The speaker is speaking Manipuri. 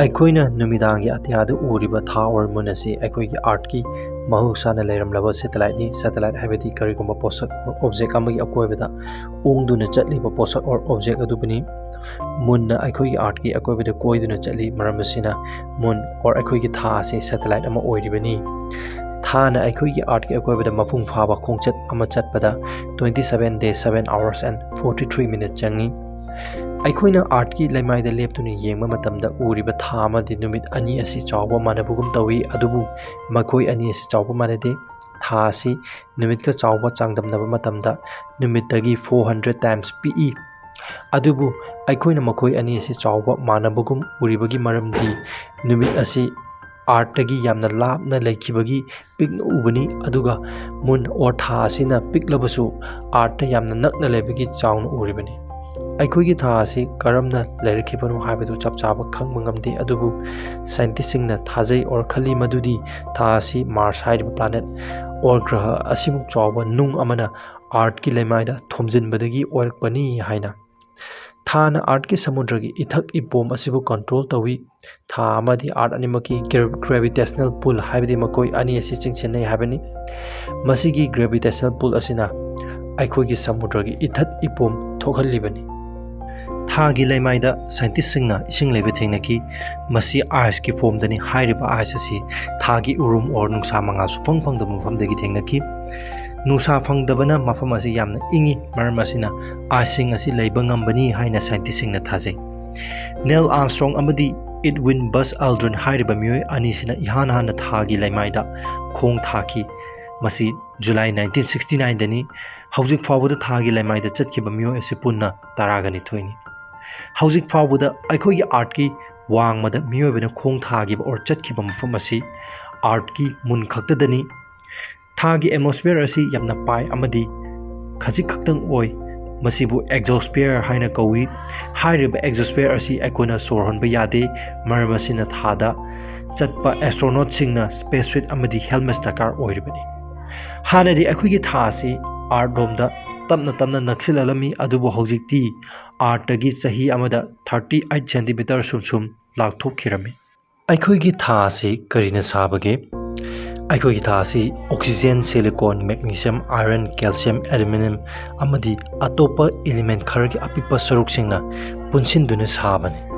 ꯑꯩꯈꯣꯏꯅ ꯅꯨꯃꯤꯗꯥꯡꯒꯤ ꯑꯇꯤꯌꯥꯗ ꯎꯔꯤꯕ ꯊꯥ ꯑꯣꯔ ꯃꯨꯟ ꯑꯁꯤ ꯑꯩꯈꯣꯏꯒꯤ ꯑꯥꯔꯠꯀꯤ ꯃꯍꯧꯁꯥꯅ ꯂꯩꯔꯝꯂꯕ ꯁꯦꯇꯦꯂꯥꯏꯠꯅꯤ꯫ ꯁꯦꯇꯦꯂꯥꯏꯠ ꯍꯥꯏꯕꯗꯤ ꯀꯔꯤꯒꯨꯝꯕ ꯄꯣꯠꯁꯛ ꯑꯣꯔ ꯑꯣꯕꯖꯦꯛ ꯑꯃꯒꯤ ꯑꯀꯣꯏꯕꯗ ꯎꯪꯗꯨꯅ ꯆꯠꯂꯤꯕ ꯄꯣꯠꯁꯛ ꯑꯣꯔ ꯑꯣꯕꯖꯦꯛ ꯑꯗꯨꯕꯨꯅꯤ꯫ ꯃꯨꯟꯅ ꯑꯩꯈꯣꯏꯒꯤ ꯑꯥꯔꯠꯀꯤ ꯑꯀꯣꯏꯕꯗ ꯀꯣꯏꯗꯨꯅ ꯆꯠꯂꯤ, ꯃꯔꯝ ꯑꯁꯤꯅ ꯃꯨꯟ ꯑꯣꯔ ꯑꯩꯈꯣꯏꯒꯤ ꯊꯥ ꯑꯁꯤ ꯁꯦꯇꯦꯂꯥꯏꯠ ꯑꯃ ꯑꯣꯏꯔꯤꯕꯅꯤ꯫ ꯊꯥꯅ ꯑꯩꯈꯣꯏꯒꯤ ꯑꯥꯔꯠꯀꯤ ꯑꯀꯣꯏꯕꯗ ꯃꯄꯨꯡ ꯐꯥꯕ ꯈꯣꯡꯆꯠ ꯑꯃ ꯆꯠꯄꯗ 27 days 7 hours and 43 minutes ꯆꯪꯏ꯫ ꯑꯩꯈꯣꯏꯅ ꯑꯥꯔꯠꯀꯤ ꯂꯩꯃꯥꯏꯗ ꯂꯦꯞꯇꯨꯅ ꯌꯦꯡꯕ ꯃꯇꯝꯗ ꯎꯔꯤꯕ ꯊꯥ ꯑꯃꯗꯤ ꯅꯨꯃꯤꯠ ꯑꯅꯤ ꯑꯁꯤ ꯆꯥꯎꯕ ꯃꯥꯟꯅꯕꯒꯨꯝ ꯇꯧꯏ, ꯑꯗꯨꯕꯨ ꯃꯈꯣꯏ ꯑꯅꯤ ꯑꯁꯤ ꯆꯥꯎꯕ ꯃꯥꯟꯅꯗꯦ꯫ ꯊꯥ ꯑꯁꯤ ꯅꯨꯃꯤꯠꯀ ꯆꯥꯎꯕ ꯆꯥꯡꯗꯝꯅꯕ ꯃꯇꯝꯗ ꯅꯨꯃꯤꯠꯇꯒꯤ 400 times ꯄꯤꯛꯏ, ꯑꯗꯨꯕꯨ ꯑꯩꯈꯣꯏꯅ ꯃꯈꯣꯏ ꯑꯅꯤ ꯑꯁꯤ ꯆꯥꯎꯕ ꯃꯥꯟꯅꯕꯒꯨꯝ ꯎꯔꯤꯕꯒꯤ ꯃꯔꯝꯗꯤ ꯅꯨꯃꯤꯠ ꯑꯁꯤ ꯑꯥꯔꯠꯇꯒꯤ ꯌꯥꯝꯅ ꯂꯥꯞꯅ ꯂꯩꯈꯤꯕꯒꯤ ꯄꯤꯛꯅ ꯎꯕꯅꯤ, ꯑꯗꯨꯒ ꯃꯨꯟ ꯑꯣꯔ ꯊꯥ ꯑꯁꯤꯅ ꯄꯤꯛꯂꯕꯁꯨ ꯑꯥꯔꯠꯇ ꯌꯥꯝꯅ ꯅꯛꯅ ꯂꯩꯕꯒꯤ ꯆꯥꯎꯅ ꯎꯔꯤꯕꯅꯤ꯫ ꯑꯩꯈꯣꯏꯒꯤ ꯊꯥ ꯑꯁꯤ ꯀꯔꯝꯅ ꯂꯩꯔꯛꯈꯤꯕꯅꯣ ꯍꯥꯏꯕꯗꯨ ꯆꯞ ꯆꯥꯕ ꯈꯪꯕ ꯉꯝꯗꯦ, ꯑꯗꯨꯕꯨ ꯁꯥꯏꯟꯇꯤꯁꯁꯤꯡꯅ ꯊꯥꯖꯩ ꯑꯣꯔ ꯈꯜꯂꯤ ꯃꯗꯨꯗꯤ ꯊꯥ ꯑꯁꯤ ꯃꯥꯔꯁ ꯍꯥꯏꯔꯤꯕ ꯄ꯭ꯂꯥꯅꯦꯠ ꯑꯣꯔ ꯒ꯭ꯔꯍ ꯑꯁꯤꯃꯨꯛ ꯆꯥꯎꯕ ꯅꯨꯡ ꯑꯃꯅ ꯑꯥꯔꯠꯀꯤ ꯂꯩꯃꯥꯏꯗ ꯊꯣꯝꯖꯤꯟꯕꯗꯒꯤ ꯑꯣꯏꯔꯛꯄꯅꯤ ꯍꯥꯏꯅ꯫ ꯊꯥꯅ ꯑꯥꯔꯠꯀꯤ ꯁꯃꯨꯗ꯭ꯔꯒꯤ ꯏꯊꯛ ꯏꯄꯣꯝ ꯑꯁꯤꯕꯨ ꯀꯟꯇ꯭ꯔꯣꯜ ꯇꯧꯏ꯫ ꯊꯥ ꯑꯃꯗꯤ ꯑꯥꯔꯠ ꯑꯅꯤꯃꯛꯀꯤ ꯒ꯭ꯔꯦꯚꯤꯇꯦꯁꯅꯦꯜ ꯄꯨꯜ, ꯍꯥꯏꯕꯗꯤ ꯃꯈꯣꯏ ꯑꯅꯤ ꯑꯁꯤ ꯆꯤꯡꯁꯤꯟꯅꯩ ꯍꯥꯏꯕꯅꯤ꯫ ꯃꯁꯤꯒꯤ ꯒ꯭ꯔꯦꯚꯤꯇꯦꯁꯅꯦꯜ ꯄꯨꯜ ꯑꯁꯤꯅ ꯑꯩꯈꯣꯏꯒꯤ ꯁꯃꯨꯗ꯭ꯔꯒꯤ ꯏꯊꯛ ꯏꯄꯣꯝ ꯊꯣꯛꯍꯜꯂꯤꯕꯅꯤ꯫ ꯊꯥꯒꯤ ꯂꯩꯃꯥꯏꯗ ꯁꯥꯏꯟꯇꯤꯁꯁꯤꯡꯅ ꯏꯁꯤꯡ ꯂꯩꯕ ꯊꯦꯡꯅꯈꯤ꯫ ꯃꯁꯤ ꯑꯥꯏꯁꯀꯤ ꯐꯣꯝꯗꯅꯤ꯫ ꯍꯥꯏꯔꯤꯕ ꯑꯥꯏꯁ ꯑꯁꯤ ꯊꯥꯒꯤ ꯎꯔꯨꯝ ꯑꯣꯔ ꯅꯨꯡꯁꯥ ꯃꯉꯥꯜ ꯁꯨꯡꯐꯪ ꯐꯪꯗꯕ ꯃꯐꯝꯗꯒꯤ ꯊꯦꯡꯅꯈꯤ꯫ ꯅꯨꯡꯁꯥ ꯐꯪꯗꯕꯅ ꯃꯐꯝ ꯑꯁꯤ ꯌꯥꯝꯅ ꯏꯪꯏ, ꯃꯔꯝ ꯑꯁꯤꯅ ꯑꯥꯏꯁꯁꯤꯡ ꯑꯁꯤ ꯂꯩꯕ ꯉꯝꯕꯅꯤ ꯍꯥꯏꯅ ꯁꯥꯏꯟꯇꯤꯁꯁꯤꯡꯅ ꯊꯥꯖꯩ꯫ ꯅꯤꯜ ꯑꯥꯔꯝꯁꯇ꯭ꯔꯣꯡ ꯑꯃꯗꯤ ꯏꯗꯋꯤꯟ ꯕꯖ ꯑꯜꯗ꯭ꯔꯤꯟ ꯍꯥꯏꯔꯤꯕ ꯃꯤꯑꯣꯏ ꯑꯅꯤꯁꯤꯅ ꯏꯍꯥꯟ ꯍꯥꯟꯅ ꯊꯥꯒꯤ ꯂꯩꯃꯥꯏꯗ ꯈꯣꯡ ꯊꯥꯈꯤ꯫ ꯃꯁꯤ ꯖꯨꯂꯥꯏ 1969ꯗꯅꯤ꯫ ꯍꯧꯖꯤꯛ ꯐꯥꯎꯕꯗ ꯊꯥꯒꯤ ꯂꯩꯃꯥꯏꯗ ꯆꯠꯈꯤꯕ ꯃꯤꯑꯣꯏ ꯑꯁꯤ ꯄꯨꯟꯅ 12ꯅꯤ꯫ ꯍꯧꯖꯤꯛ ꯐꯥꯎꯕꯗ ꯑꯩꯈꯣꯏꯒꯤ ꯑꯥꯔꯠꯀꯤ ꯋꯥꯡꯃꯗ ꯃꯤꯑꯣꯏꯕꯅ ꯈꯣꯡ ꯊꯥꯈꯤꯕ ꯑꯣꯔ ꯆꯠꯈꯤꯕ ꯃꯐꯝ ꯑꯁꯤ ꯑꯥꯔꯠꯀꯤ ꯃꯨꯟ ꯈꯛꯇꯗꯅꯤ꯫ ꯊꯥꯒꯤ ꯑꯦꯠꯃꯣꯁꯐꯤꯌꯔ ꯑꯁꯤ ꯌꯥꯝꯅ ꯄꯥꯏ ꯑꯃꯗꯤ ꯈꯖꯤꯛ ꯈꯛꯇꯪ ꯑꯣꯏ, ꯃꯁꯤꯕꯨ ꯑꯦꯛꯖꯣꯁꯐꯤꯌꯔ ꯍꯥꯏꯅ ꯀꯧꯏ꯫ ꯍꯥꯏꯔꯤꯕ ꯑꯦꯛꯖꯣꯁꯐꯤꯌꯔ ꯑꯁꯤ ꯑꯩꯈꯣꯏꯅ ꯁꯣꯔ ꯍꯣꯟꯕ ꯌꯥꯗꯦ, ꯃꯔꯝ ꯑꯁꯤꯅ ꯊꯥꯗ ꯆꯠꯄ ꯑꯦꯁꯇ꯭ꯔꯣꯅꯣꯠꯁꯤꯡꯅ ꯁ꯭ꯄꯦꯁ ꯁꯨꯏꯠ ꯑꯃꯗꯤ ꯍꯦꯜꯃꯦꯠ ꯗꯔꯀꯥꯔ ꯑꯣꯏꯔꯤꯕꯅꯤ꯫ ꯍꯥꯟꯅꯗꯤ ꯑꯩꯈꯣꯏꯒꯤ ꯊꯥ ꯑꯁꯤ ꯑꯥꯔꯠ ꯂꯣꯝꯗ ꯇꯞꯅ ꯇꯞꯅ ꯅꯛꯁꯤꯜꯂꯛꯂꯝꯃꯤ, ꯑꯗꯨꯕꯨ ꯍꯧꯖꯤꯛꯇꯤ ꯑꯥꯔꯠꯇꯒꯤ ꯆꯍꯤ ꯑꯃꯗ 38 ꯁꯦꯟꯇꯤꯃꯤꯇꯔ ꯁꯨꯝ ꯂꯥꯞꯊꯣꯛꯈꯤꯔꯝꯃꯤ꯫ ꯑꯩꯈꯣꯏꯒꯤ ꯊꯥ ꯑꯁꯤ ꯀꯔꯤꯅ ꯁꯥꯕꯒꯦ? ꯑꯩꯈꯣꯏꯒꯤ ꯊꯥ ꯑꯁꯤ oxygen, silicon, magnesium, iron, calcium, aluminium ꯑꯃꯗꯤ ꯑꯇꯣꯞꯄ ꯏꯂꯤꯃꯦꯟꯠ ꯈꯔꯒꯤ ꯑꯄꯤꯛꯄ ꯁꯔꯨꯛꯁꯤꯡꯅ ꯄꯨꯟꯁꯤꯟꯗꯨꯅ ꯁꯥꯕꯅꯤ꯫